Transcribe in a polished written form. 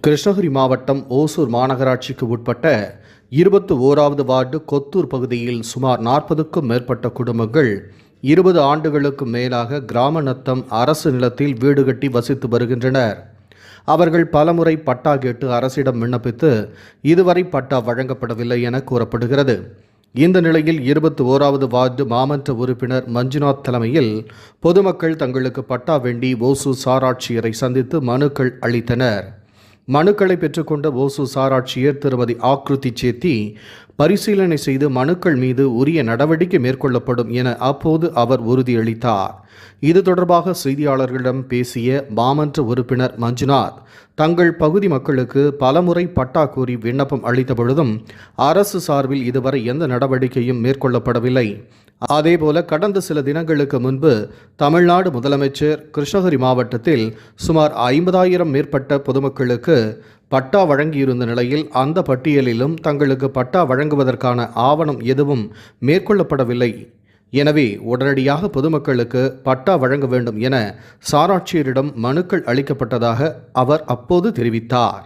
கிருஷ்ணகிரி மாவட்டம் ஓசூர் மாநகராட்சிக்கு உட்பட்ட 21வது வார்டு கொத்தூர் பகுதியில் சுமார் 40க்கும் மேற்பட்ட குடும்பங்கள் 20 ஆண்டுகளுக்கு மேலாக கிராம நத்தம் அரசு நிலத்தில் வீடு கட்டி வசித்து வருகின்றனர். அவர்கள் பலமுறை பட்டா கேட்டு அரசிடம் விண்ணப்பித்து இதுவரை பட்டா வழங்கப்படவில்லை என கூறப்படுகிறது. இந்த நிலையில் 21வது வார்டு மாமன்ற உறுப்பினர் மஞ்சுநாத் தலைமையில் பொதுமக்கள் தங்களுக்கு பட்டா வேண்டி ஓசூர் சாராட்சியரை சந்தித்து மனுக்கள் அளித்தனர். மனுக்களை பெற்றுக்கொண்ட ஓசூர் சாராட்சியர் திருமதி ஆக்ருதி சேத்தி பரிசீலனை செய்து மனுக்கள் மீது உரிய நடவடிக்கை மேற்கொள்ளப்படும் என அப்போது அவர் உறுதியளித்தார். இது தொடர்பாக செய்தியாளர்களிடம் பேசிய மாமன்ற உறுப்பினர் மஞ்சுநாத், தங்கள் பகுதி மக்களுக்கு பலமுறை பட்டா கோரி விண்ணப்பம் அளித்த பொழுதும் அரசு சார்பில் இதுவரை எந்த நடவடிக்கையும் மேற்கொள்ளப்படவில்லை. அதேபோல கடந்த சில தினங்களுக்கு முன்பு தமிழ்நாடு முதலமைச்சர் கிருஷ்ணகிரி மாவட்டத்தில் சுமார் 50,000 மேற்பட்ட பொதுமக்களுக்கு பட்டா வழங்கியிருந்த நிலையில் அந்த பட்டியலிலும் தங்களுக்கு பட்டா வழங்குவதற்கான ஆவணம் எதுவும் மேற்கொள்ளப்படவில்லை. எனவே உடனடியாக பொதுமக்களுக்கு பட்டா வழங்க வேண்டும் என சாராட்சியரிடம் மனுக்கள் அளிக்கப்பட்டதாக அவர் அப்போது தெரிவித்தார்.